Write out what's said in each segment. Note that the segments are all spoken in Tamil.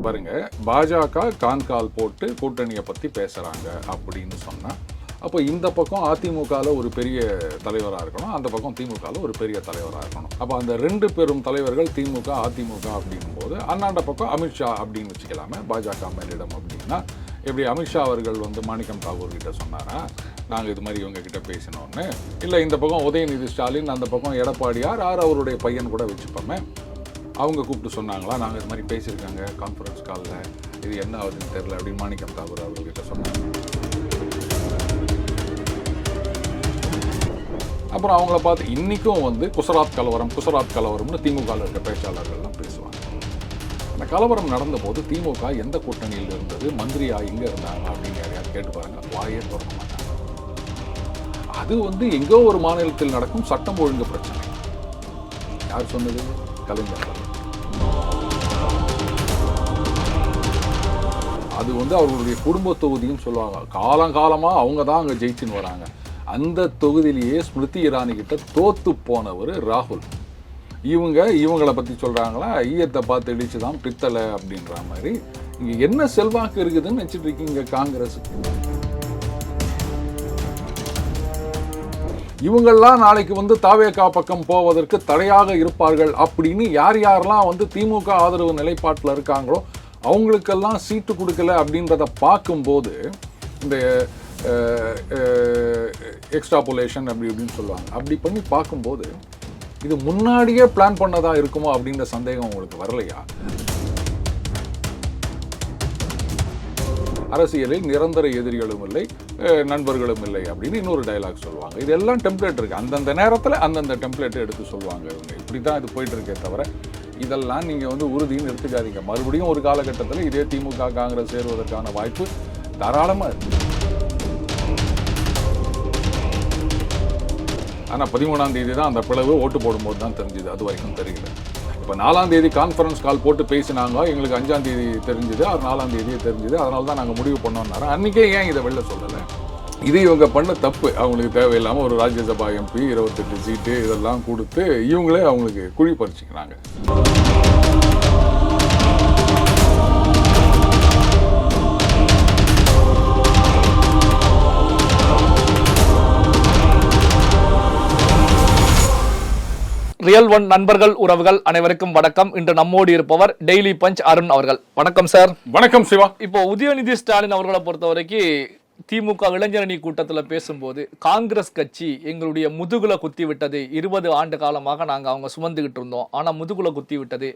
பாருங்க, பாஜக கான்கால் போட்டு கூட்டணியை பற்றி பேசுகிறாங்க அப்படின்னு சொன்னால், அப்போ இந்த பக்கம் அதிமுகவில் ஒரு பெரிய தலைவராக இருக்கணும், அந்த பக்கம் திமுகவில் ஒரு பெரிய தலைவராக இருக்கணும். அப்போ அந்த ரெண்டு பெரும் தலைவர்கள் திமுக அதிமுக அப்படின்னும் போது அண்ணாண்ட பக்கம் அமித்ஷா அப்படின்னு வச்சுக்கலாமே, பாஜக மேலிடம் அப்படின்னா எப்படி அமித்ஷா அவர்கள் மாணிக்கம் தாகூர் கிட்ட சொன்னாரா, நாங்கள் இது மாதிரி இவங்க கிட்ட பேசினோன்னு? இல்லை இந்த பக்கம் உதயநிதி ஸ்டாலின், அந்த பக்கம் எடப்பாடியார் அவருடைய பையன் கூட வச்சுப்போமே, அவங்க கூப்பிட்டு சொன்னாங்களா, நாங்கள் இது மாதிரி பேசியிருக்காங்க கான்ஃபரன்ஸ் காலில், இது என்ன ஆகுதுன்னு தெரில அப்படின்னு மாணிக்கம் தாகூர் அவர்கிட்ட சொன்னாங்க. அப்புறம் அவங்கள பார்த்து இன்றைக்கும் குசராத் கலவரம்னு திமுகவில் இருக்க பேச்சாளர்கள்லாம் பேசுவாங்க. அந்த கலவரம் நடந்தபோது திமுக எந்த கூட்டணியில் இருந்தது, மந்திரியா எங்கே இருந்தாங்க அப்படின்னு யாரையாவது கேட்டு பாருங்க, வாயே திறக்க மாட்டாங்க. அது எங்கோ ஒரு மாநிலத்தில் நடக்கும் சட்டம் ஒழுங்கு பிரச்சனை. யார் சொன்னது? கலைஞர். அது அவர்களுடைய குடும்ப தொகுதின்னு சொல்லுவாங்க. காலங்காலமாக அவங்க தான் அங்கே ஜெயிச்சுன்னு வராங்க. அந்த தொகுதியிலேயே ஸ்மிருதி இரானி கிட்ட தோத்து போனவர் ராகுல். இவங்களை பற்றி சொல்கிறாங்களா, ஈயத்தை பார்த்து இடிச்சு தான் பித்தலை அப்படின்ற மாதிரி. இங்கே என்ன செல்வாக்கு இருக்குதுன்னு வச்சுட்டு இருக்கீங்க காங்கிரஸுக்கு. இவங்கெல்லாம் நாளைக்கு தாவேகா பக்கம் போவதற்கு தடையாக இருப்பார்கள் அப்படின்னு யாரெல்லாம் திமுக ஆதரவு நிலைப்பாட்டில் இருக்காங்களோ அவங்களுக்கெல்லாம் சீட்டு கொடுக்கல அப்படின்றத பார்க்கும்போது, இந்த எக்ஸ்ட்ராபுலேஷன் அப்படி இப்படின்னு சொல்லுவாங்க, அப்படி பண்ணி பார்க்கும்போது இது முன்னாடியே பிளான் பண்ணதா இருக்குமோ அப்படின்ற சந்தேகம் உங்களுக்கு வரலையா? அரசியலில் நிரந்தர எதிரிகளும் இல்லை, நண்பர்களும் இல்லை அப்படின்னு இன்னொரு டயலாக் சொல்லுவாங்க. இதெல்லாம் டெம்ப்ளேட் இருக்குது, அந்தந்த நேரத்தில் அந்தந்த டெம்ப்ளேட்டை எடுத்து சொல்லுவாங்க. இவங்க இப்படி தான் இது போயிட்டு இருக்கே தவிர, இதெல்லாம் நீங்கள் உறுதின்னு எடுத்துக்காதீங்க. மறுபடியும் ஒரு காலகட்டத்தில் இதே திமுக காங்கிரஸ் சேருவதற்கான வாய்ப்பு தாராளமாக இருக்குது. ஆனால் 13ஆம் தேதி தான் அந்த பிளவு ஓட்டு போடும்போது தான் தெரிஞ்சுது, அது வரைக்கும் தெரியல. இப்போ 4ஆம் தேதி கான்ஃபரன்ஸ் கால் போட்டு பேசினாங்க, எங்களுக்கு 5ஆம் தேதி தெரிஞ்சுது, 4ஆம் தேதியே தெரிஞ்சுது, அதனால தான் நாங்கள் முடிவு பண்ணோம்னாரு. அன்றைக்கே ஏன் இதை வெளில சொல்லலை? இது இவங்க பண்ண தப்பு. அவங்களுக்கு தேவையில்லாமல் ஒரு ராஜ்யசபா எம்பி 28 சீட்டு இதெல்லாம் கொடுத்து இவங்களே அவங்களுக்கு குழி பறிச்சுக்கிறாங்க. ரியல் ஒன் நண்பர்கள் உறவுகள் அனைவருக்கும் வணக்கம். இன்று நம்மோடு இருப்பவர் டெய்லி பஞ்ச் அருண் அவர்கள். வணக்கம் சார். வணக்கம் சிவா. இப்போ உதயநிதி ஸ்டாலின் அவர்களை பொறுத்த வரைக்கும் திமுக இளைஞரணி கூட்டத்தில் பேசும்போது, காங்கிரஸ் கட்சி எங்களுடைய முதுகுல குத்தி விட்டது, 20 ஆண்டு காலமாக நாங்கள் அவங்க சுமந்துகிட்டு இருந்தோம், ஆனால் முதுகுல குத்தி விட்டது,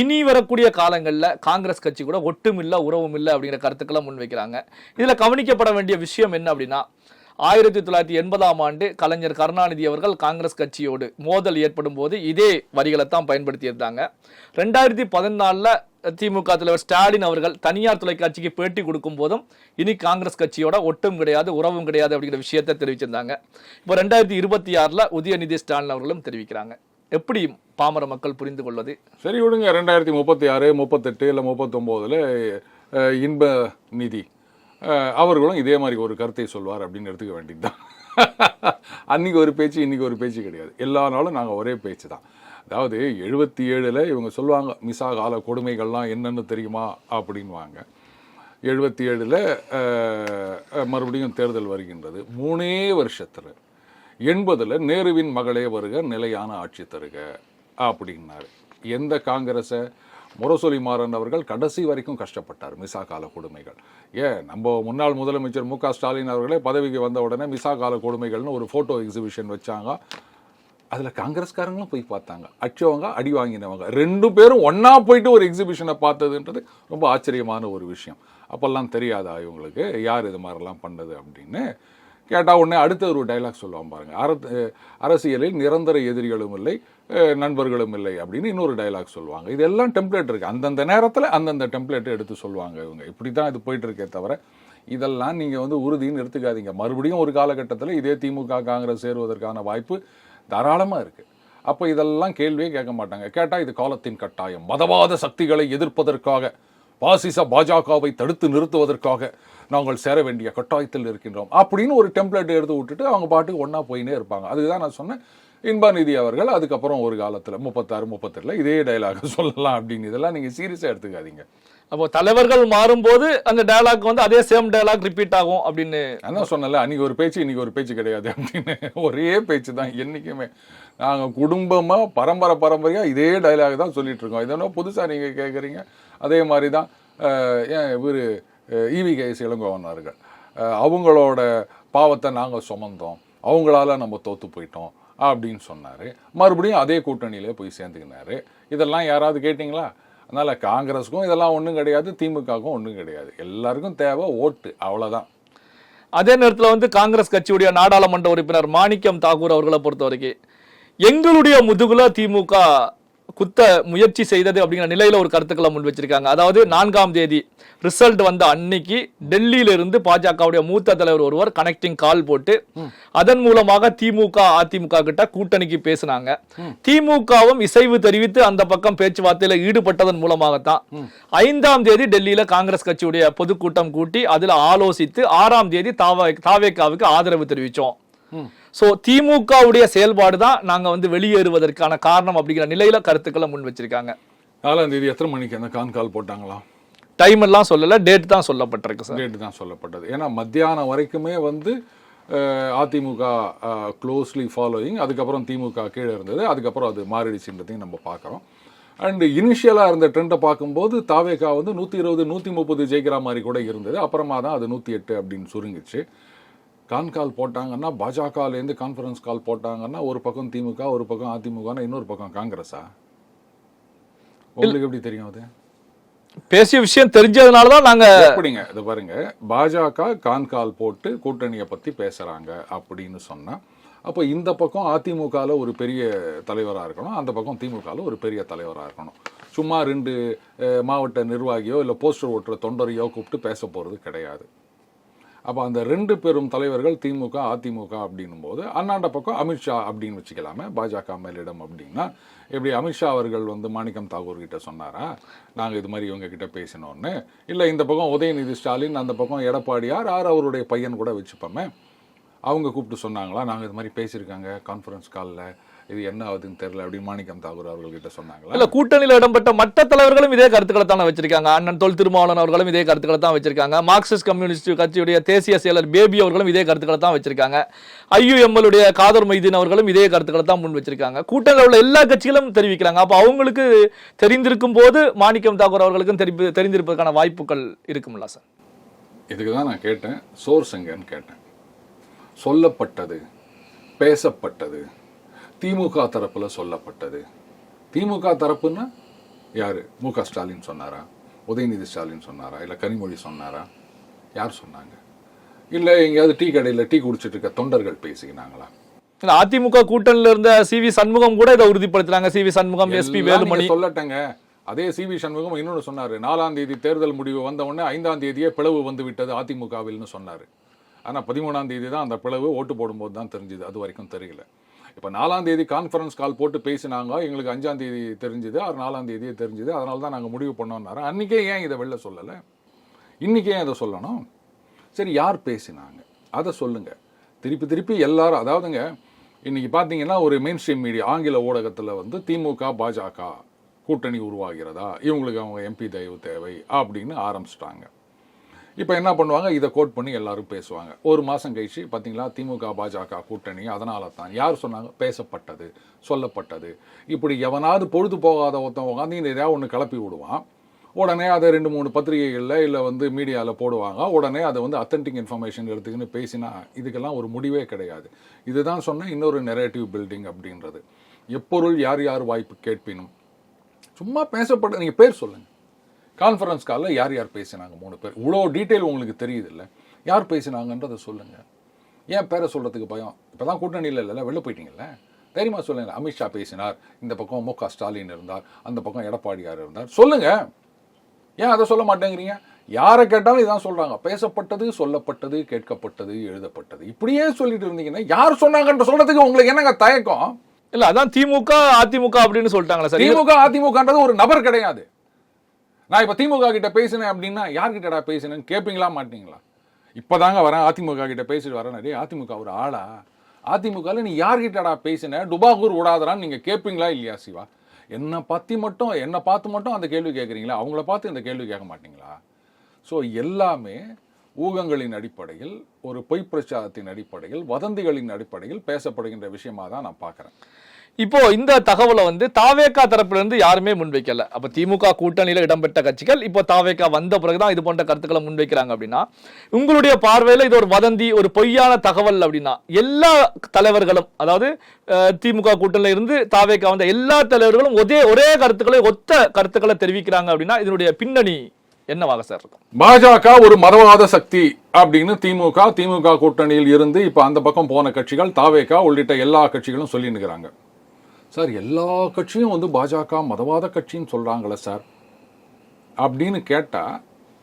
இனி வரக்கூடிய காலங்களில் காங்கிரஸ் கட்சி கூட ஒட்டும் இல்லை உறவும் இல்லை அப்படிங்கிற கருத்துக்களை முன்வைக்கிறாங்க. இதில் கவனிக்கப்பட வேண்டிய விஷயம் என்ன அப்படின்னா, 1980ஆம் ஆண்டு கலைஞர் கருணாநிதி அவர்கள் காங்கிரஸ் கட்சியோடு மோதல் ஏற்படும் போது இதே வரிகளை தான் பயன்படுத்தியிருந்தாங்க. 2014 திமுக தலைவர் ஸ்டாலின் அவர்கள் தனியார் தொலைக்காட்சிக்கு பேட்டி கொடுக்கும் போதும் இனி காங்கிரஸ் கட்சியோட ஒட்டும் கிடையாது உறவும் கிடையாது அப்படிங்கிற விஷயத்தை தெரிவிச்சிருந்தாங்க. இப்போ 2026 உதயநிதி ஸ்டாலின் அவர்களும் தெரிவிக்கிறாங்க. எப்படி பாமர மக்கள் புரிந்து கொள்வது? சரி விடுங்க, 2036, 38 இல்லை 39 இன்ப நிதி அவர்களும் இதே மாதிரி ஒரு கருத்தை சொல்வார் அப்படின்னு எடுத்துக்க வேண்டியதுதான். அன்றைக்கி ஒரு பேச்சு, இன்றைக்கி ஒரு பேச்சு கிடையாது. எல்லா நாளும் நாங்கள் ஒரே பேச்சு தான். அதாவது 77 இவங்க சொல்லுவாங்க, மிசா கால கொடுமைகள்லாம் என்னென்னு தெரியுமா அப்படின்வாங்க. 77 மறுபடியும் தேர்தல் வருகின்றது. 3 வருஷத்தில் 80 நேருவின் மகளே வருக நிலையான ஆட்சி தருக அப்படின்னாரு. எந்த காங்கிரஸை? முரசொலி மாறன் அவர்கள் கடைசி வரைக்கும் கஷ்டப்பட்டார் மிசா கால கொடுமைகள். நம்ம முன்னாள் முதலமைச்சர் மு க ஸ்டாலின் அவர்களே பதவிக்கு வந்த உடனே மிசா கால கொடுமைகள்னு ஒரு ஃபோட்டோ எக்ஸிபிஷன் வச்சாங்க. அதில் காங்கிரஸ்காரங்களும் போய் பார்த்தாங்க, அடிச்சவங்க அடி வாங்கினவங்க 2 பேரும் ஒன்றா போயிட்டு ஒரு எக்ஸிபிஷனை பார்த்ததுன்றது ரொம்ப ஆச்சரியமான ஒரு விஷயம். அப்போல்லாம் தெரியாதா இவங்களுக்கு யார் இது மாதிரிலாம் பண்ணது அப்படின்னு கேட்டால் உடனே அடுத்த ஒரு டைலாக் சொல்லுவாங்க பாருங்கள், அரசியலில் நிரந்தர எதிரிகளும் இல்லை, நண்பர்களும் இல்லை அப்படின்னு இன்னொரு டைலாக் சொல்லுவாங்க. இதெல்லாம் டெம்ப்ளேட் இருக்குது, அந்தந்த நேரத்தில் அந்தந்த டெம்ப்ளேட்டை எடுத்து சொல்லுவாங்க இவங்க. இப்படி தான் இது போயிட்டுருக்கே தவிர, இதெல்லாம் நீங்கள் உறுதின்னு எடுத்துக்காதீங்க. மறுபடியும் ஒரு காலகட்டத்தில் இதே திமுக காங்கிரஸ் சேருவதற்கான வாய்ப்பு தாராளமாக இருக்குது. அப்போ இதெல்லாம் கேள்வியே கேட்க மாட்டாங்க. கேட்டால் இது காலத்தின் கட்டாயம், மதவாத சக்திகளை எதிர்ப்பதற்காக, பாசிச பாஜகவை தடுத்து நிறுத்துவதற்காக நாங்கள் சேர வேண்டிய கட்டாயத்தில் இருக்கின்றோம் அப்படின்னு ஒரு டெம்ப்ளேட் எடுத்து விட்டுட்டு அவங்க பாட்டுக்கு ஒன்றா போயினே இருப்பாங்க. அதுதான் நான் சொன்னேன், இன்பநிதி அவர்கள் அதுக்கப்புறம் ஒரு காலத்தில் 36, 38 இதே டைலாக சொல்லலாம் அப்படின்னு. இதெல்லாம் நீங்கள் சீரியஸாக எடுத்துக்காதீங்க. அப்போ தலைவர்கள் மாறும்போது அந்த டயலாக் வந்து அதே சேம் டயலாக் ரிப்பீட் ஆகும் அப்படின்னு. அதான் சொன்னல, அன்னைக்கு ஒரு பேச்சு இன்னைக்கு ஒரு பேச்சு கிடையாது அப்படின்னு. ஒரே பேச்சு தான் என்றைக்குமே. நாங்கள் குடும்பமாக பரம்பரையாக இதே டைலாக் தான் சொல்லிட்டு இருக்கோம். இதெல்லாம் புதுசாக நீங்கள் கேட்குறீங்க. அதே மாதிரி தான் ஏன் இவர் EVKS இளங்கோவனார்கள் அவங்களோட பாவத்தை நாங்கள் சுமந்தோம், அவங்களால நம்ம தோற்று போயிட்டோம் அப்படின்னு சொன்னார். மறுபடியும் அதே கூட்டணியிலே போய் சேர்ந்துக்கினாரு. இதெல்லாம் யாராவது கேட்டிங்களா? அதனால் காங்கிரஸுக்கும் இதெல்லாம் ஒன்றும் கிடையாது, திமுகவுக்கும் ஒன்றும் கிடையாது. எல்லாருக்கும் தேவை ஓட்டு, அவ்வளோதான். அதே நேரத்தில் வந்து காங்கிரஸ் கட்சியுடைய நாடாளுமன்ற உறுப்பினர் மாணிக்கம் தாக்கூர் அவர்களை பொறுத்த வரைக்கும் எங்களுடைய முதுகுல திமுக குத்த முயற்சி செய்தது அப்படிங்கிற நிலையில ஒரு கருத்துக்களை முன் வச்சிருக்காங்க. அதாவது 4ஆம் தேதி ரிசல்ட் வந்த அன்னைக்கு டெல்லியில இருந்து பாஜகவுடைய மூத்த தலைவர் ஒருவர் கனெக்டிங் கால் போட்டு அதன் மூலமாக திமுக அதிமுக கிட்ட கூட்டணிக்கு பேசினாங்க. திமுகவும் இசைவு தெரிவித்து அந்த பக்கம் பேச்சுவார்த்தையில ஈடுபட்டதன் மூலமாகத்தான் 5ஆம் தேதி டெல்லியில காங்கிரஸ் கட்சியுடைய பொதுக்கூட்டம் கூட்டி அதுல ஆலோசித்து 6ஆம் தேதி தாவேகாவுக்கு ஆதரவு தெரிவிச்சோம். சோ திமுகவுடைய செயல்பாடு தான் நாங்க வந்து வெளியேறுவதற்கான காரணம் அப்படிங்கிற நிலையில கருத்துக்களை முன் வச்சிருக்காங்க. 4ஆம் தேதி எத்தனை மணிக்கு அந்த கால் போட்டாங்களா? டைம் எல்லாம் சொல்லல, டேட் தான் சொல்லப்பட்டிருக்கு சார். டேட் தான் சொல்லப்பட்டது. ஏன்னா மத்தியானம் வரைக்குமே வந்து அதிமுக க்ளோஸ்லி ஃபாலோயிங், அதுக்கப்புறம் திமுக கீழே இருந்தது, அதுக்கப்புறம் அது மாறிடுச்சுன்றதையும் நம்ம பார்க்குறோம். அண்ட் இனிஷியலாக இருந்த ட்ரெண்டை பார்க்கும்போது தாவேகா வந்து 120 130 ஜெயிக்கிற மாதிரி கூட இருந்தது. அப்புறமா தான் அது 108 அப்படின்னு சுருங்கிச்சு. கால் போட்டாங்கன்னா பாஜகலேருந்து கான்ஃபரன்ஸ் கால் போட்டாங்கன்னா ஒரு பக்கம் திமுக, ஒரு பக்கம் அதிமுகனா இன்னொரு பக்கம் காங்கிரஸா? உங்களுக்கு எப்படி தெரியும்? அது பேசிய விஷயம் தெரிஞ்சதுனாலதான் நாங்க எப்படிங்க இதை பாருங்க, பாஜக கால் போட்டு கூட்டணியை பத்தி பேசுறாங்க அப்படின்னு சொன்னா அப்போ இந்த பக்கம் அதிமுகவில் ஒரு பெரிய தலைவராக இருக்கணும், அந்த பக்கம் திமுகவில் ஒரு பெரிய தலைவராக இருக்கணும். சும்மா 2 மாவட்ட நிர்வாகியோ இல்லை போஸ்டர் ஓட்டுற தொண்டரையோ கூப்பிட்டு பேச போகிறது கிடையாது. அப்போ அந்த 2 பெரும் தலைவர்கள் திமுக அதிமுக அப்படின்னும் போது அண்ணாண்ட பக்கம் அமித்ஷா அப்படின்னு வச்சுக்கலாமே, பாஜக மேலிடம் அப்படின்னா எப்படி அமித்ஷா அவர்கள் வந்து மாணிக்கம் தாக்கூர் கிட்ட சொன்னாரா நாங்கள் இது மாதிரி இவங்க கிட்ட பேசினோன்னு? இல்லை இந்த பக்கம் உதயநிதி ஸ்டாலின், அந்த பக்கம் எடப்பாடியார் அவருடைய பையன் கூட வச்சுப்போமே, அவங்க கூப்பிட்டு சொன்னாங்களா நாங்கள் இது மாதிரி பேசியிருக்காங்க கான்ஃபரன்ஸ் காலில், இது என்ன ஆகுதுன்னு தெரியல அப்படின்னு மாணிக்கம் தாக்கூர் அவர்கள்கிட்ட சொன்னாங்களா? இல்ல, கூட்டணியில் இடம்பெற்ற மற்ற தலைவர்களும் இதே கருத்துக்களை தானே வச்சிருக்காங்க. அண்ணன் தொல் திருமாவளவன் அவர்களும் இதே கருத்துக்களை தான் வச்சிருக்காங்க. மார்க்சிஸ்ட் கம்யூனிஸ்ட் கட்சியுடைய தேசிய செயலர் பேபி அவர்களும் இதே கருத்துக்களை தான் வச்சிருக்காங்க. IUML உடைய காதர் மைதீன் அவர்களும் இதே கருத்துக்களை தான் முன் வச்சிருக்காங்க. கூட்டணியில் உள்ள எல்லா கட்சிகளும் தெரிவிக்கிறாங்க. அப்போ அவங்களுக்கு தெரிந்திருக்கும் போது மாணிக்கம் தாக்கூர் அவர்களுக்கும் தெரிந்திருப்பதற்கான வாய்ப்புகள் இருக்கும்ல சார்? இதுக்கு தான் நான் கேட்டேன், சோர்ஸ் எங்கன்னு கேட்டேன். சொல்லப்பட்டது, பேசப்பட்டது, திமுக தரப்புல சொல்லப்பட்டது. திமுக தரப்புன்னா யாரு? முக ஸ்டாலின் சொன்னாரா, உதயநிதி ஸ்டாலின் சொன்னாரா, இல்லை கனிமொழி சொன்னாரா? யார் சொன்னாங்க? இல்லை எங்கேயாவது டீ கடையில் டீ குடிச்சிட்டு இருக்க தொண்டர்கள் பேசிக்கினாங்களா? இல்ல, அதிமுக கூட்டணியில் இருந்த CV சண்முகம் கூட இதை உறுதிப்படுத்துறாங்க. CV Shanmugam, SP Velumani சொல்லட்டங்க. அதே CV சண்முகம் இன்னொன்று சொன்னாரு, 4ஆம் தேதி தேர்தல் முடிவு வந்த உடனே 5ஆம் தேதியே பிளவு வந்து விட்டது அதிமுகவில்னு சொன்னாரு. ஆனால் 13ஆம் தேதி தான் அந்த பிளவு ஓட்டு போடும்போது தான் தெரிஞ்சுது, அது வரைக்கும் தெரியல. இப்போ 4ஆம் தேதி கான்ஃபரன்ஸ் கால் போட்டு பேசினாங்க, எங்களுக்கு 5ஆம் தேதி தெரிஞ்சுது, 4ஆம் தேதியே தெரிஞ்சுது, அதனால தான் நாங்கள் முடிவு பண்ணோம்னாரு. அன்றைக்கே ஏன் இதை வெளில சொல்லலை? இன்றைக்கே ஏன் இதை சொல்லணும்? சரி, யார் பேசினாங்க அதை சொல்லுங்கள். திருப்பி எல்லாரும், அதாவதுங்க இன்றைக்கி பார்த்தீங்கன்னா ஒரு மெயின் ஸ்ட்ரீம் மீடியா ஆங்கில ஊடகத்தில் வந்து திமுக பாஜக கூட்டணி உருவாகிறதா, இவங்களுக்கு அவங்க MP தயவு தேவை அப்படின்னு ஆரம்பிச்சிட்டாங்க. இப்போ என்ன பண்ணுவாங்க, இதை கோட் பண்ணி எல்லாரும் பேசுவாங்க. ஒரு மாதம் கழிச்சு பார்த்தீங்களா திமுக பாஜக கூட்டணி, அதனால தான் யார் சொன்னாங்க, பேசப்பட்டது, சொல்லப்பட்டது. இப்படி எவனாவது பொழுது போகாத ஒருத்தன் உட்காந்து எதையாவது ஒன்று கிளப்பி விடுவான். உடனே அதை 2-3 பத்திரிகைகளில் இல்லை வந்து மீடியாவில் போடுவாங்க. உடனே அதை வந்து அத்தன்டிக் இன்ஃபர்மேஷன் எடுத்துக்கின்னு பேசினா இதுக்கெல்லாம் ஒரு முடிவே கிடையாது. இதுதான் சொன்ன இன்னொரு நெரேட்டிவ் பில்டிங் அப்படின்றது. எப்பொருள் யார் யார் வாய்ப்பு கேட்பினும். சும்மா பேசப்பட்ட நீங்கள் பேர் சொல்லுங்கள். கான்ஃபரன்ஸ் காலில் யார் யார் பேசினாங்க? 3 பேர். இவ்வளோ டீட்டெயில் உங்களுக்கு தெரியுது இல்லை, யார் பேசினாங்கன்றதை சொல்லுங்கள். ஏன் பேரை சொல்கிறதுக்கு பயம்? இப்போ தான் கூட்டணியில் இல்லை, வெளில போயிட்டீங்கல்ல, தைரியமா சொல்லுங்கள். அமித்ஷா பேசினார், இந்த பக்கம் முக ஸ்டாலின் இருந்தார், அந்த பக்கம் எடப்பாடியார் இருந்தார், சொல்லுங்கள். ஏன் அதை சொல்ல மாட்டேங்கிறீங்க? யாரை கேட்டாலும் இதான் சொல்கிறாங்க, பேசப்பட்டது, சொல்லப்பட்டது, கேட்கப்பட்டது, எழுதப்பட்டது. இப்படியே சொல்லிட்டு இருந்தீங்கன்னா யார் சொன்னாங்கன்ற சொல்கிறதுக்கு உங்களுக்கு என்னங்க தயக்கம்? இல்லை, அதான் திமுக அதிமுக அப்படின்னு சொல்லிட்டாங்களா சார்? திமுக அதிமுகன்றது ஒரு நபர் கிடையாது. நான் இப்போ திமுக கிட்ட பேசினேன் அப்படின்னா யார்கிட்டடா பேசினேன்னு கேட்பீங்களா மாட்டீங்களா? இப்போதாங்க வரேன் அதிமுக கிட்ட பேசிட்டு வரேன். நிறைய அதிமுக ஒரு ஆளா? அதிமுகவில் நீ யார்கிட்டடா பேசின, டுபாகூர் விடாதரான்னு நீங்கள் கேட்பீங்களா இல்லையா சிவா? என்னை பார்த்து மட்டும் அந்த கேள்வி கேட்குறீங்களா? அவங்கள பார்த்து இந்த கேள்வி கேட்க மாட்டீங்களா? ஸோ எல்லாமே ஊகங்களின் அடிப்படையில், ஒரு பொய் பிரச்சாரத்தின் அடிப்படையில், வதந்திகளின் அடிப்படையில் பேசப்படுகின்ற விஷயமா தான் நான் பார்க்குறேன். இப்போ இந்த தகவலை வந்து தாவேகா தரப்புல இருந்து யாருமே முன்வைக்கல. அப்ப திமுக கூட்டணியில இடம்பெற்ற கட்சிகள் இப்போ தாவேகா வந்த பிறகுதான் இது போன்ற கருத்துக்களை முன்வைக்கிறாங்க அப்படின்னா, உங்களுடைய பார்வையில இது ஒரு வதந்தி, ஒரு பொய்யான தகவல் அப்படின்னா, எல்லா தலைவர்களும், அதாவது திமுக கூட்டணியில இருந்து தாவேகா வந்த எல்லா தலைவர்களும் ஒரே கருத்துக்களை, ஒத்த கருத்துக்களை தெரிவிக்கிறாங்க அப்படின்னா, இதனுடைய பின்னணி என்னவாக சார் இருக்கும்? பாஜக ஒரு மதவாத சக்தி அப்படின்னு திமுக கூட்டணியில் இருந்து இப்ப அந்த பக்கம் போன கட்சிகள், தாவேகா உள்ளிட்ட எல்லா கட்சிகளும் சொல்லி நிற்கிறாங்க. சார், எல்லா கட்சியும் வந்து பாஜக மதவாத கட்சின்னு சொல்றாங்களே சார் அப்படின்னு கேட்டா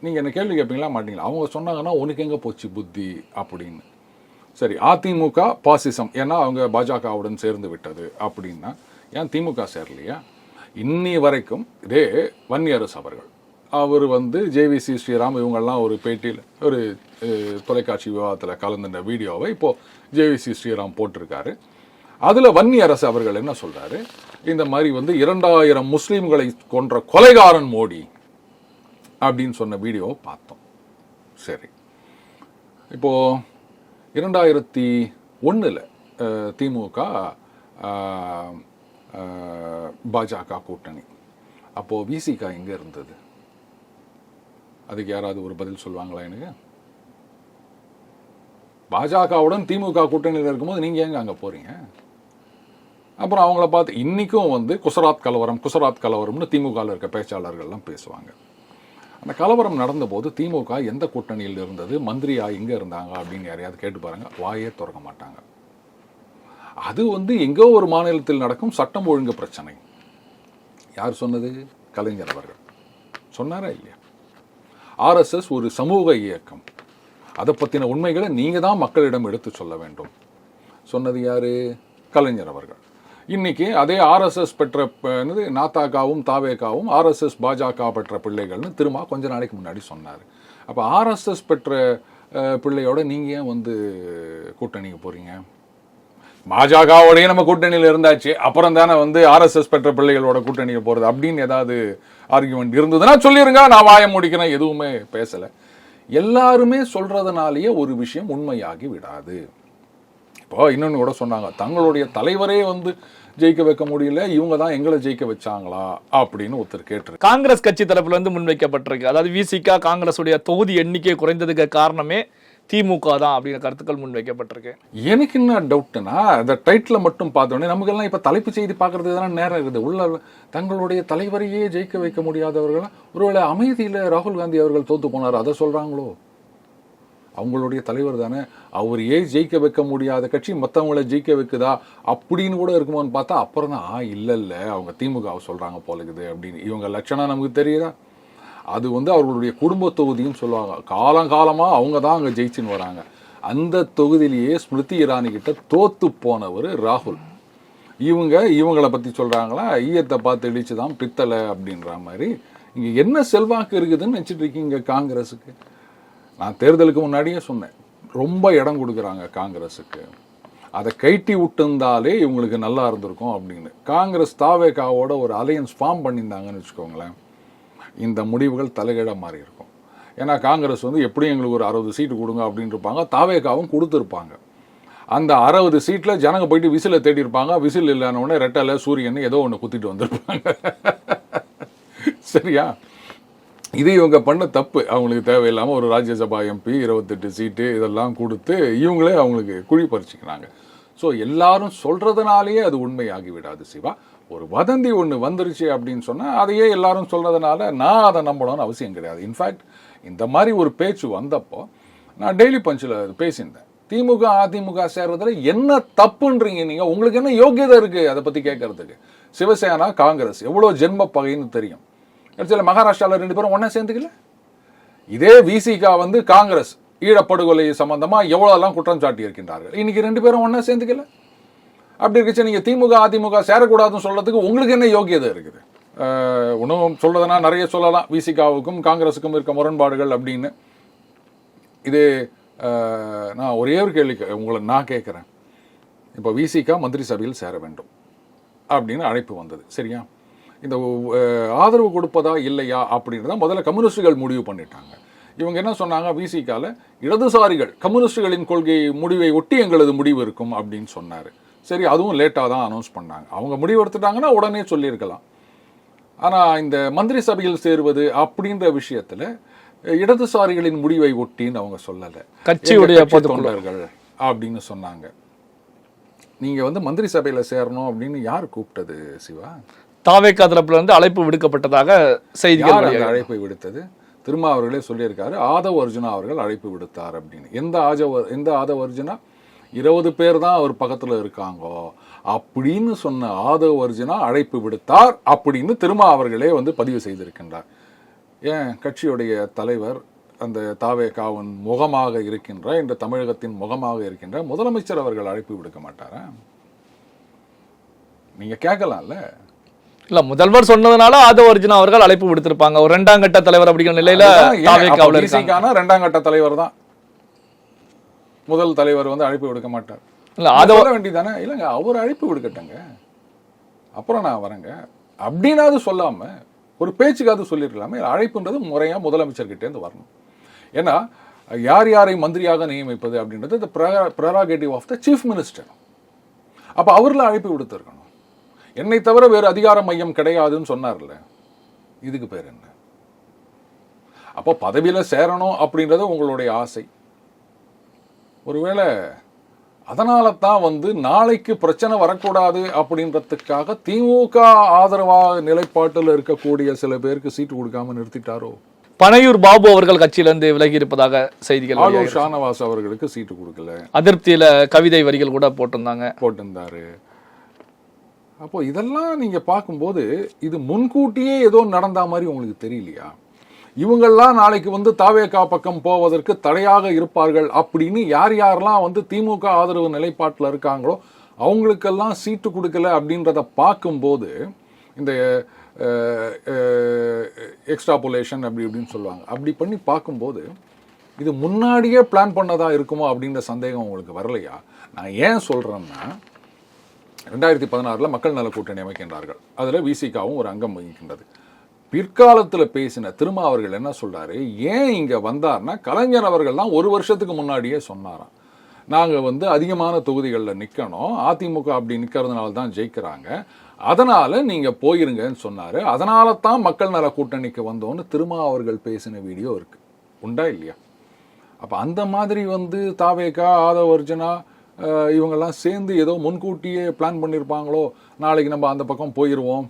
நீங்க என்ன கேள்வி கேட்பீங்களா மாட்டீங்களா? அவங்க சொன்னாங்கன்னா உனக்கு எங்க போச்சு புத்தி அப்படின்னு. சரி, அதிமுக பாசிசம், ஏன்னா அவங்க பாஜகவுடன் சேர்ந்து விட்டது அப்படின்னா, ஏன் திமுக சேரலையா? இன்னி வரைக்கும் இதே வன்னியரசு அவர் வந்து ஜேவிசி ஸ்ரீராம் இவங்கெல்லாம் ஒரு பேட்டியில், ஒரு தொலைக்காட்சி விவாதத்தில் கலந்துட்ட வீடியோவை இப்போ ஜேவிசி ஸ்ரீராம் போட்டிருக்காரு. அதில் வன்னியரசு அவர்கள் என்ன சொல்றாரு, இந்த மாதிரி வந்து 2000 முஸ்லீம்களை கொன்ற கொலைகாரன் மோடி அப்படின்னு சொன்ன வீடியோவை பார்த்தோம். சரி, இப்போ 2001 திமுக பாஜக கூட்டணி, அப்போ விசிகா எங்க இருந்தது? அதுக்கு யாராவது ஒரு பதில் சொல்லுவாங்களா? எனக்கு பாஜகவுடன் திமுக கூட்டணியில் இருக்கும்போது நீங்க எங்க அங்க போறீங்க? அப்புறம் அவங்கள பார்த்து இன்னைக்கும் வந்து குசராத் கலவரம்னு திமுகவில் இருக்க பேச்சாளர்கள்லாம் பேசுவாங்க. அந்த கலவரம் நடந்த போது திமுக எந்த கூட்டணியில் இருந்தது, மந்திரியா எங்க இருந்தாங்க அப்படின்னு யாரையாவது கேட்டு பாருங்க, வாயே திறக்க மாட்டாங்க. அது வந்து எங்கோ ஒரு மாநிலத்தில் நடக்கும் சட்டம் ஒழுங்கு பிரச்சனை. யார் சொன்னது? கலைஞர் அவர்கள் சொன்னாரா இல்லையா? ஆர்எஸ்எஸ் ஒரு சமூக இயக்கம், அதை பற்றின உண்மைகளை நீங்கள் தான் மக்களிடம் எடுத்து சொல்ல வேண்டும். சொன்னது யாரு? கலைஞர் அவர்கள். இன்னைக்கு அதே ஆர்எஸ்எஸ் பெற்ற நாத்தாக்காவும் தாவேக்காவும் ஆர்எஸ்எஸ் பாஜக பெற்ற பிள்ளைகள்னு திரும்ப கொஞ்ச நாளைக்கு முன்னாடி சொன்னார். அப்போ ஆர்எஸ்எஸ் பெற்ற பிள்ளையோட நீங்கள் ஏன் வந்து கூட்டணிக்கு போகிறீங்க? பாஜகவோடய நம்ம கூட்டணியில் இருந்தாச்சு, அப்புறம் தானே வந்து ஆர்எஸ்எஸ் பெற்ற பிள்ளைகளோட கூட்டணிக்கு போகிறது அப்படின்னு ஏதாவது ஆர்குமெண்ட் இருந்ததுன்னா சொல்லிருங்க, நான் வாய முடிக்கிறேன், எதுவுமே பேசலை. எல்லாருமே சொல்றதுனாலேயே ஒரு விஷயம் உண்மையாகி விடாது. இப்போ இன்னொன்று கூட சொன்னாங்க, தங்களுடைய தலைவரே வந்து ஜெயிக்க வைக்க முடியல, இவங்க தான் எங்களை ஜெயிக்க வச்சாங்களா அப்படின்னு ஒருத்தர் கேட்டு காங்கிரஸ் கட்சி தரப்புல இருந்து முன்வைக்கப்பட்டிருக்கு. அதாவது விசிகா காங்கிரஸுடைய தொகுதி எண்ணிக்கை குறைந்ததுக்கு காரணமே திமுக தான் அப்படிங்கிற கருத்துக்கள் முன்வைக்கப்பட்டிருக்கு. எனக்கு என்ன டவுட்னா, அந்த டைட்டில் மட்டும் பார்த்தோன்னே நமக்கெல்லாம் இப்போ தலைப்பு செய்தி பார்க்கறதுக்கு தானே நேரம் இருக்குது. உள்ள தங்களுடைய தலைவரையே ஜெயிக்க வைக்க முடியாதவர்கள், ஒருவேளை அமைதியில் ராகுல் காந்தி அவர்கள் தோத்து போனார் அதை சொல்றாங்களோ? அவங்களுடைய தலைவர் தானே, அவர் ஏன் ஜெயிக்க வைக்க முடியாத கட்சி மற்றவங்களை ஜெயிக்க வைக்குதா அப்படின்னு கூட இருக்குமோன்னு பார்த்தா அப்புறம் தான் இல்லை அவங்க திமுகவை சொல்றாங்க போல இருக்குது அப்படின்னு. இவங்க லட்சணம் நமக்கு தெரியுதா? அது வந்து அவர்களுடைய குடும்ப தொகுதியும் சொல்லுவாங்க. காலங்காலமாக அவங்க தான் அங்கே ஜெயிச்சுன்னு வராங்க. அந்த தொகுதியிலேயே ஸ்மிருதி இரானி கிட்ட தோத்து போனவர் ராகுல். இவங்களை பற்றி சொல்கிறாங்களா, ஈயத்தை பார்த்து இடிச்சு தான் பித்தளை அப்படின்ற மாதிரி. இங்கே என்ன செல்வாக்கு இருக்குதுன்னு நினச்சிட்டு இருக்கீங்க காங்கிரஸுக்கு? நான் தேர்தலுக்கு முன்னாடியே சொன்னேன், ரொம்ப இடம் கொடுக்குறாங்க காங்கிரஸுக்கு. அதை கைட்டி விட்டுருந்தாலே இவங்களுக்கு நல்லா இருந்திருக்கும் அப்படின்னு. காங்கிரஸ் தாவேகாவோட ஒரு அலையன்ஸ் ஃபார்ம் பண்ணியிருந்தாங்கன்னு வச்சுக்கோங்களேன், இந்த முடிவுகள் தலைகீழ மாறி இருக்கும். ஏன்னா காங்கிரஸ் வந்து எப்படியும் எங்களுக்கு ஒரு 60 சீட்டு கொடுங்க அப்படின்னு இருப்பாங்க, தாவேகாவும் கொடுத்துருப்பாங்க. அந்த 60 சீட்டில் ஜனங்க போயிட்டு விசிலை தேடி இருப்பாங்க. விசில் இல்லைன்னொடனே ரெட்டலை சூரியன் ஏதோ ஒன்று குத்திட்டு வந்திருப்பாங்க. சரியா? இது இவங்க பண்ண தப்பு. அவங்களுக்கு தேவையில்லாமல் ஒரு ராஜ்யசபா எம்பி 28 சீட்டு இதெல்லாம் கொடுத்து இவங்களே அவங்களுக்கு குழி பறிச்சுக்கிறாங்க. ஸோ எல்லாரும் சொல்றதுனாலேயே அது உண்மையாகி விடாது சிவா. ஒரு வதந்தி ஒன்று வந்துருச்சு அப்படின்னு சொன்னால் அதையே எல்லாரும் சொல்றதுனால நான் அதை நம்பணும்னு அவசியம் கிடையாது. இன்ஃபேக்ட் இந்த மாதிரி ஒரு பேச்சு வந்தப்போ நான் டெய்லி பஞ்சில் பேசியிருந்தேன். திமுக அதிமுக சேர்றதுல என்ன தப்புன்றீங்க நீங்க? உங்களுக்கு என்ன யோகியதை இருக்கு அதை பற்றி கேட்கறதுக்கு? சிவசேனா காங்கிரஸ் எவ்வளோ ஜென்ம பகைன்னு தெரியும். சில மகாராஷ்டிராவில் 2 பேரும் ஒன்றா சேர்ந்துக்கல. இதே விசிகா வந்து காங்கிரஸ் ஈழப்படுகொலை சம்பந்தமா எவ்வளோலாம் குற்றம் சாட்டி இருக்கின்றார்கள். இன்னைக்கு 2 பேரும் ஒன்றா சேர்ந்துக்கல. அப்படி இருந்துச்சு நீங்க திமுக அதிமுக சேரக்கூடாதுன்னு சொல்றதுக்கு உங்களுக்கு என்ன யோகியதை இருக்குது? உணவும் சொல்றதுனா நிறைய சொல்லலாம், விசிகாவுக்கும் காங்கிரஸுக்கும் இருக்க முரண்பாடுகள் அப்படின்னு. இது நான் ஒரே ஒரு கேள்வி உங்களை நான் கேட்குறேன், இப்போ விசிகா மந்திரி சபையில் சேர வேண்டும் அப்படின்னு அழைப்பு வந்தது. சரியா? இந்த ஆதரவு கொடுப்பதா இல்லையா அப்படின்றத முதல்ல கம்யூனிஸ்டுகள் முடிவு பண்ணிட்டாங்க. இவங்க என்ன சொன்னாங்க, விசிகால இடதுசாரிகள் கம்யூனிஸ்டுகளின் கொள்கை முடிவை ஒட்டி எங்களது முடிவு இருக்கும் அப்படின்னு சொன்னார். சரி, அதுவும் லேட்டாக தான் அனௌன்ஸ் பண்ணாங்க. அவங்க முடிவு எடுத்துட்டாங்கன்னா உடனே சொல்லியிருக்கலாம். ஆனால் இந்த மந்திரி சபையில் சேருவது அப்படின்ற விஷயத்தில் இடதுசாரிகளின் முடிவை ஒட்டின்னு அவங்க சொல்லலை, கட்சியுடைய தொண்டர்கள் அப்படின்னு சொன்னாங்க. நீங்கள் வந்து மந்திரி சபையில் சேரணும் அப்படின்னு யார் கூப்பிட்டது சிவா? தாவேகா தரப்புல இருந்து அழைப்பு விடுக்கப்பட்டதாக செய்திகள் அழைப்பை விடுத்தது திருமாவர்களே சொல்லியிருக்காரு. ஆதவ் அர்ஜுனா அவர்கள் அழைப்பு விடுத்தார் அப்படின்னு. எந்த ஆதவ் அர்ஜுனா? 20 பேர் தான் அவர் பக்கத்துல இருக்காங்கோ அப்படின்னு சொன்ன ஆதவ் அர்ஜுனா அழைப்பு விடுத்தார் அப்படின்னு திருமாவர்களே வந்து பதிவு செய்திருக்கின்றார். ஏன் கட்சியுடைய தலைவர், அந்த தாவேகாவின் முகமாக இருக்கின்ற, இந்த தமிழகத்தின் முகமாக இருக்கின்ற முதலமைச்சர் அவர்கள் அழைப்பு விடுக்க மாட்டாரா? நீங்க கேட்கலாம்ல. இல்ல, முதல்வர் சொன்னதுனால ஆதவ் அர்ஜுனா அவர்கள் அழைப்பு விடுத்திருப்பாங்க. ஒரு 2ஆம் கட்ட தலைவர் அப்படிங்கிற நிலையில தாவேகாவுல இருக்காங்க. 2ஆம் கட்ட தலைவர் தான், முதல் தலைவர் வந்து அழைப்பு விடுக்க மாட்டார். இல்ல, ஆதவ வேண்டியதானே? இல்லைங்க, அவர் அழைப்பு விடுக்கட்டங்க, அப்புறம் நான் வரேங்க அப்படின்னாவது சொல்லாம ஒரு பேச்சுக்காவது சொல்லிருக்கலாமே. அழைப்புன்றது முறையா முதலமைச்சர்கிட்ட இருந்து வரணும். ஏன்னா யார் யாரை மந்திரியாக நியமிப்பது அப்படின்றது ப்ரெராகேட்டிவ் ஆஃப் த சீஃப் மினிஸ்டர். அப்ப அவர்ல அழைப்பு விடுத்திருக்கணும். என்னை தவிர வேறு அதிகார மையம் கிடையாதுன்னு சொன்னார்ல, இதுக்கு பேர் என்ன? அப்போ பதவியில சேரணும் அப்படின்றது உங்களுடைய ஆசை. ஒருவேளை அதனால தான் வந்து நாளைக்கு பிரச்சனை வரக்கூடாது அப்படின்றதுக்காக திமுக ஆதரவாக நிலைப்பாட்டில் இருக்கக்கூடிய சில பேருக்கு சீட்டு கொடுக்காம நிறுத்திட்டாரோ? பனையூர் பாபு அவர்கள் கட்சியிலிருந்து விலகி இருப்பதாக செய்திகள். ஆலூர் ஷானவாஸ் அவர்களுக்கு சீட்டு கொடுக்கல, அதிருப்தியில கவிதை வரிகள் கூட போட்டிருந்தாரு. அப்போ இதெல்லாம் நீங்க பார்க்கும்போது இது முன்கூட்டியே ஏதோ நடந்த மாதிரி உங்களுக்கு தெரியலையா? இவங்கெல்லாம் நாளைக்கு வந்து தாவேகா பக்கம் போவதற்கு தடையாக இருப்பார்கள் அப்படின்னு யார் யாரெல்லாம் வந்து திமுக ஆதரவு நிலைப்பாட்டில் இருக்காங்களோ அவங்களுக்கெல்லாம் சீட்டு கொடுக்கல அப்படின்றத பார்க்கும்போது இந்த எக்ஸ்ட்ராபுலேஷன் அப்படி இப்படின்னு சொல்லுவாங்க, அப்படி பண்ணி பார்க்கும்போது இது முன்னாடியே பிளான் பண்ணதா இருக்குமோ அப்படின்ற சந்தேகம் உங்களுக்கு வரலையா? நான் ஏன் சொல்றேன்னா, 2016 மக்கள் நல கூட்டணி அமைக்கின்றார்கள். அதில் விசிகாவும் ஒரு அங்கம் வகிக்கின்றது. பிற்காலத்தில் பேசின திருமாவர்கள் என்ன சொல்றாரு, ஏன் இங்க வந்தார்னா, கலைஞர் அவர்கள் தான் 1 வருஷத்துக்கு முன்னாடியே சொன்னாராம், நாங்கள் வந்து அதிகமான தொகுதிகளில் நிற்கணும், அதிமுக அப்படி நிற்கிறதுனால தான் ஜெயிக்கிறாங்க, அதனால நீங்க போயிருங்கன்னு சொன்னாரு, அதனால தான் மக்கள் நல கூட்டணிக்கு வந்தோன்னு திருமாவர்கள் பேசின வீடியோ இருக்கு. உண்டா இல்லையா? அப்ப அந்த மாதிரி வந்து தாவேகா, ஆதவ் அர்ஜுனா இவங்கெல்லாம் சேர்ந்து ஏதோ முன்கூட்டியே பிளான் பண்ணியிருப்பாங்களோ, நாளைக்கு நம்ம அந்த பக்கம் போயிடுவோம்,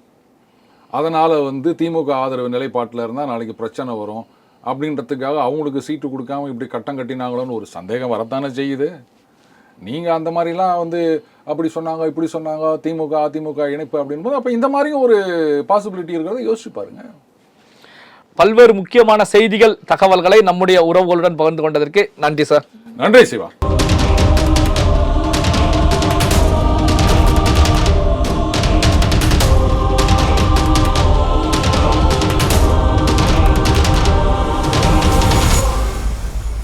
அதனால் வந்து திமுக ஆதரவு நிலைப்பாட்டில் இருந்தால் நாளைக்கு பிரச்சனை வரும் அப்படின்றதுக்காக அவங்களுக்கு சீட்டு கொடுக்காம இப்படி கட்டம் கட்டினாங்களோன்னு ஒரு சந்தேகம் வரத்தானே செய்யுது. நீங்கள் அந்த மாதிரிலாம் வந்து அப்படி சொன்னாங்க இப்படி சொன்னாங்க திமுக அதிமுக இணைப்பு அப்படின்போது அப்போ இந்த மாதிரியும் ஒரு பாசிபிலிட்டி இருக்கிறத யோசிச்சு பாருங்க. பல்வேறு முக்கியமான செய்திகள், தகவல்களை நம்முடைய உறவுகளுடன் பகிர்ந்து கொண்டதற்கு நன்றி சார். நன்றி சிவா.